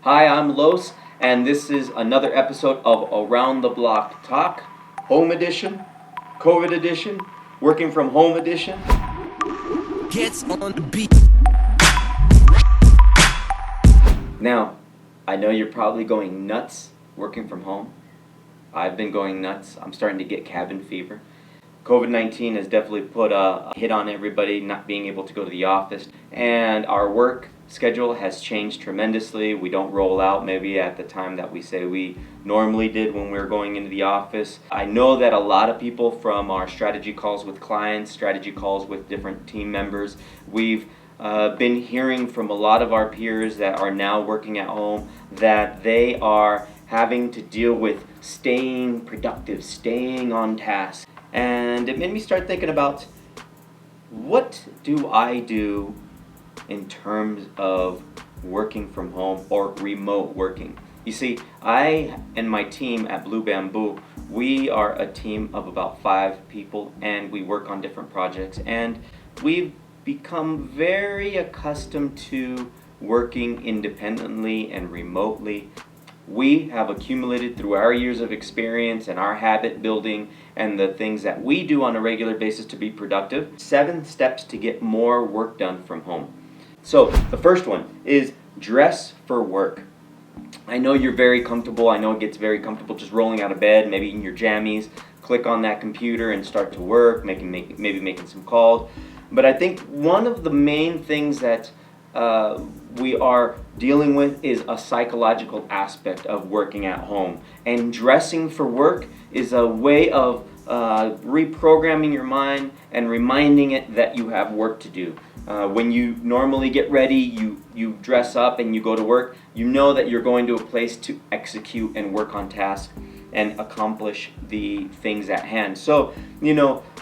Hi, I'm Los, and this is another episode of Around the Block Talk, Home Edition, COVID Edition, Working from Home Edition. Gets on the beat. Now, I know you're probably going nuts working from home. I've been going nuts. I'm starting to get cabin fever. COVID-19 has definitely put a hit on everybody not being able to go to the office, and our work schedule has changed tremendously. We don't roll out maybe at the time that we say we normally did when we were going into the office. I know that a lot of people from our strategy calls with clients, strategy calls with different team members, we've been hearing from a lot of our peers that are now working at home that they are having to deal with staying productive, staying on task. And it made me start thinking about, what do I do in terms of working from home or remote working? You see, I and my team at Blue Bamboo, we are a team of about 5 people, and we work on different projects, and we've become very accustomed to working independently and remotely. We have accumulated through our years of experience and our habit building and the things that we do on a regular basis to be productive, 7 steps to get more work done from home. So the first one is dress for work. I know you're very comfortable. I know it gets very comfortable just rolling out of bed, maybe in your jammies, click on that computer and start to work, maybe making some calls. But I think one of the main things that we are dealing with is a psychological aspect of working at home. And dressing for work is a way of reprogramming your mind and reminding it that you have work to do. When you normally get ready, you dress up and you go to work, you know that you're going to a place to execute and work on tasks and accomplish the things at hand. So,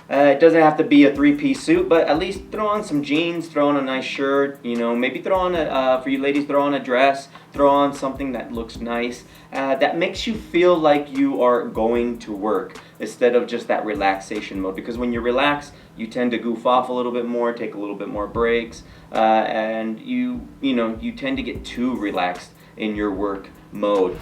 it doesn't have to be a 3-piece suit, but at least throw on some jeans, throw on a nice shirt, maybe throw on for you ladies, throw on a dress, throw on something that looks nice, that makes you feel like you are going to work instead of just that relaxation mode. Because when you relax, you tend to goof off a little bit more, take a little bit more breaks, and you tend to get too relaxed in your work mode.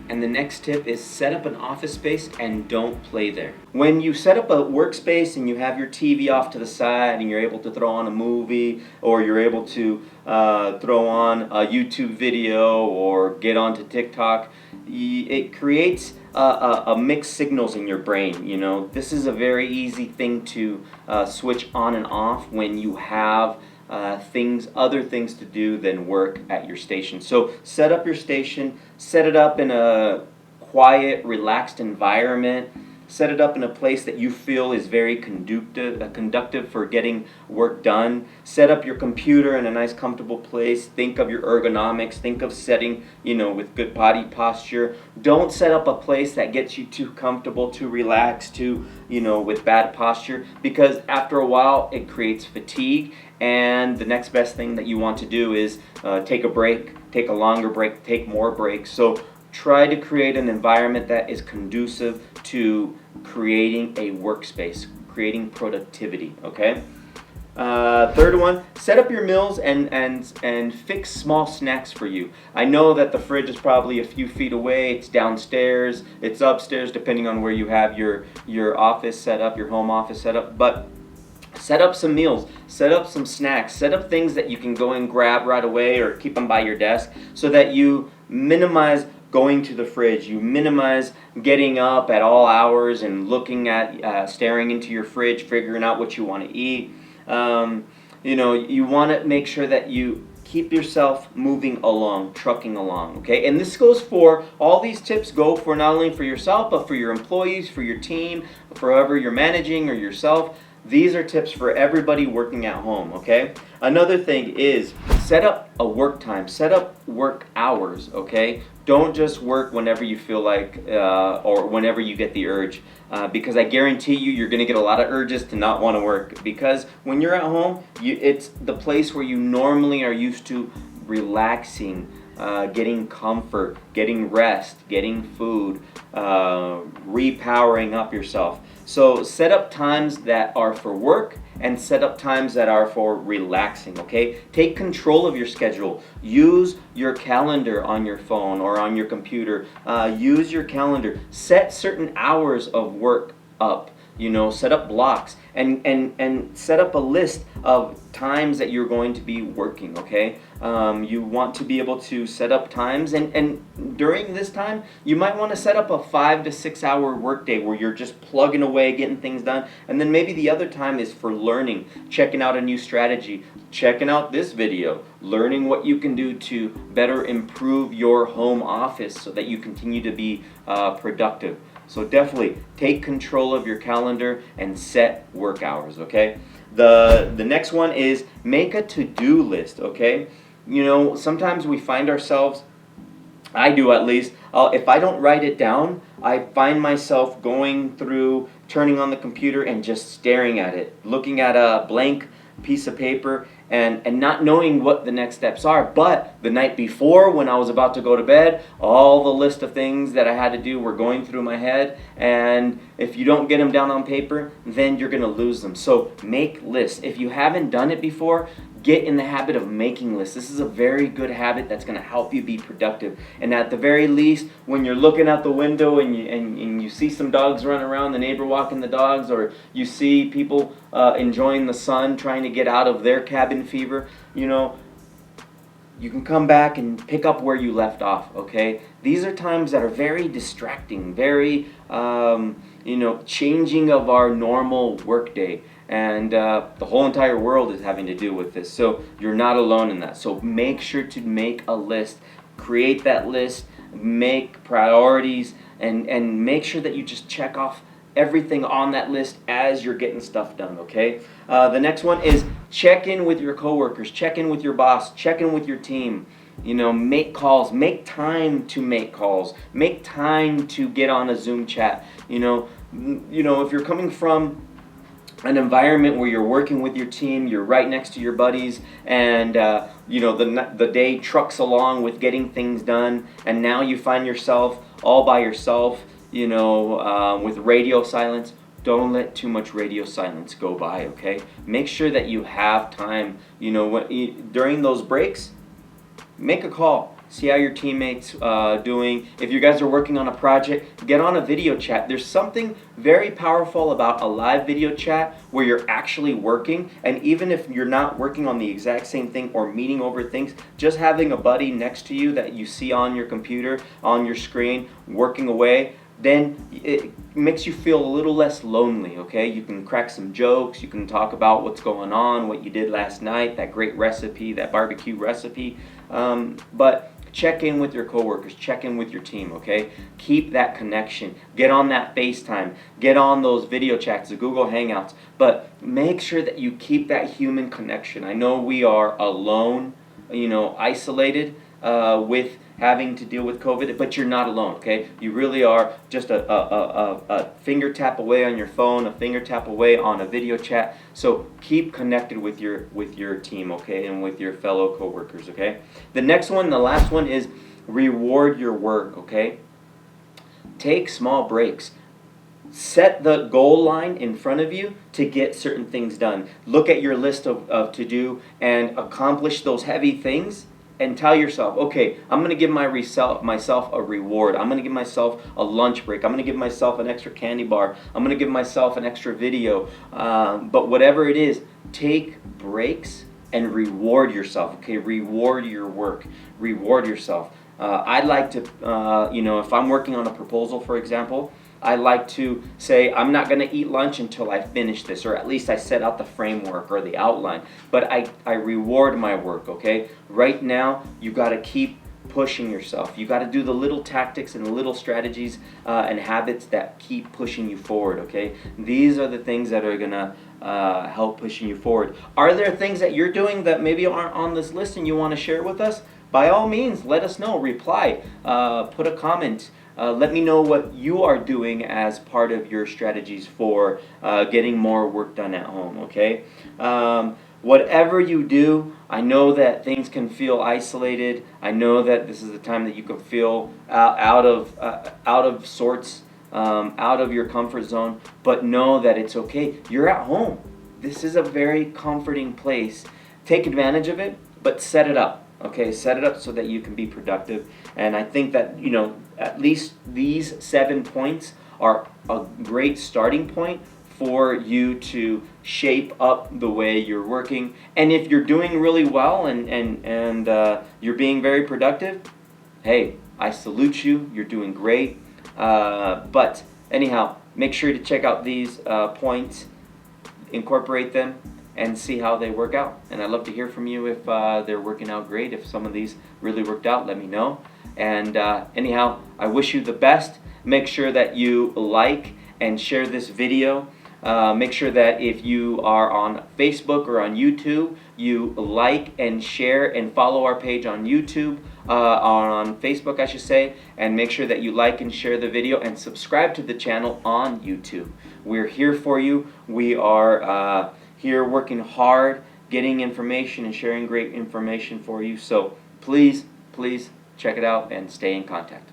And the next tip is set up an office space and don't play there. When you set up a workspace and you have your TV off to the side and you're able to throw on a movie, or you're able to throw on a YouTube video or get onto TikTok, it creates a mixed signals in your brain. This is a very easy thing to switch on and off when you have other things to do than work at your station. So set up your station, set it up in a quiet, relaxed environment. Set it up in a place that you feel is very conductive for getting work done. Set up your computer in a nice, comfortable place. Think of your ergonomics. Think of setting, with good body posture. Don't set up a place that gets you too comfortable, too relaxed, with bad posture, because after a while it creates fatigue. And the next best thing that you want to do is take a break, take a longer break, take more breaks. So try to create an environment that is conducive to creating a workspace, creating productivity, okay? Third one, set up your meals and fix small snacks for you. I know that the fridge is probably a few feet away, it's downstairs, it's upstairs, depending on where you have your office set up, your home office set up, but set up some meals, set up some snacks, set up things that you can go and grab right away or keep them by your desk so that you minimize going to the fridge, you minimize getting up at all hours and looking at, staring into your fridge, figuring out what you want to eat. You want to make sure that you keep yourself moving along, trucking along, okay? And this goes for, all these tips go for not only for yourself, but for your employees, for your team, for whoever you're managing or yourself. These are tips for everybody working at home, okay? Another thing is set up a work time, set up work hours, okay? Don't just work whenever you feel like or whenever you get the urge, because I guarantee you're going to get a lot of urges to not want to work, because when you're at home, it's the place where you normally are used to relaxing, getting comfort, getting rest, getting food, repowering up yourself. So set up times that are for work and set up times that are for relaxing, okay? Take control of your schedule. Use your calendar on your phone or on your computer. Use your calendar. Set certain hours of work up. Set up blocks and set up a list of times that you're going to be working, okay? You want to be able to set up times, and during this time, you might want to set up a 5 to 6 hour workday where you're just plugging away, getting things done, and then maybe the other time is for learning, checking out a new strategy, checking out this video, learning what you can do to better improve your home office so that you continue to be productive. So definitely take control of your calendar and set work hours, okay? The next one is make a to-do list, okay? Sometimes we find ourselves, I do at least, if I don't write it down, I find myself going through, turning on the computer and just staring at it, looking at a blank piece of paper and not knowing what the next steps are. But the night before, when I was about to go to bed, all the list of things that I had to do were going through my head, and if you don't get them down on paper, then you're going to lose them. So make lists. If you haven't done it before, get in the habit of making lists. This is a very good habit that's going to help you be productive. And at the very least, when you're looking out the window and you see some dogs running around, the neighbor walking the dogs, or you see people enjoying the sun, trying to get out of their cabin fever, you can come back and pick up where you left off, okay? These are times that are very distracting, very, changing of our normal workday. And the whole entire world is having to deal with this. So you're not alone in that. So make sure to make a list. Create that list. Make priorities. And make sure that you just check off everything on that list as you're getting stuff done, okay? The next one is check in with your coworkers. Check in with your boss. Check in with your team. Make calls. Make time to make calls. Make time to get on a Zoom chat. If you're coming from an environment where you're working with your team, you're right next to your buddies, and the day trucks along with getting things done, and now you find yourself all by yourself, with radio silence. Don't let too much radio silence go by, okay? Make sure that you have time, during those breaks, make a call. See how your teammates doing. If you guys are working on a project, get on a video chat. There's something very powerful about a live video chat where you're actually working, and even if you're not working on the exact same thing or meeting over things, just having a buddy next to you that you see on your computer, on your screen, working away, then it makes you feel a little less lonely, okay? You can crack some jokes, you can talk about what's going on, what you did last night, that great recipe, that barbecue recipe, but check in with your coworkers, check in with your team, okay? Keep that connection. Get on that FaceTime. Get on those video chats, the Google Hangouts, but make sure that you keep that human connection. I know we are alone, isolated with having to deal with COVID, but you're not alone, okay? You really are just a finger tap away on your phone, a finger tap away on a video chat. So keep connected with your team, okay, and with your fellow coworkers, okay? The next one, the last one, is reward your work, okay? Take small breaks. Set the goal line in front of you to get certain things done. Look at your list of to do and accomplish those heavy things. And tell yourself, okay, I'm going to give myself a reward. I'm going to give myself a lunch break. I'm going to give myself an extra candy bar. I'm going to give myself an extra video. But whatever it is, take breaks and reward yourself, okay? Reward your work. Reward yourself. I'd like to, if I'm working on a proposal, for example, I like to say, I'm not going to eat lunch until I finish this, or at least I set out the framework or the outline. But I reward my work, okay? Right now, you got to keep pushing yourself. You got to do the little tactics and the little strategies and habits that keep pushing you forward, okay? These are the things that are going to help pushing you forward. Are there things that you're doing that maybe aren't on this list and you want to share with us? By all means, let us know. Reply. Put a comment. Let me know what you are doing as part of your strategies for getting more work done at home, okay? Whatever you do, I know that things can feel isolated. I know that this is the time that you can feel out of sorts, out of your comfort zone, but know that it's okay. You're at home. this is a very comforting place. Take advantage of it, but set it up. Okay, set it up so that you can be productive. And I think that, at least these 7 points are a great starting point for you to shape up the way you're working. And if you're doing really well and you're being very productive, hey, I salute you. You're doing great. But anyhow, make sure to check out these points, incorporate them, and see how they work out. And I'd love to hear from you if they're working out great. If some of these really worked out, let me know. And anyhow, I wish you the best. Make sure that you like and share this video. Make sure that if you are on Facebook or on YouTube, you like and share and follow our page on YouTube, on Facebook I should say, and make sure that you like and share the video and subscribe to the channel on YouTube. We're here for you. We are here working hard, getting information and sharing great information for you. So please check it out and stay in contact.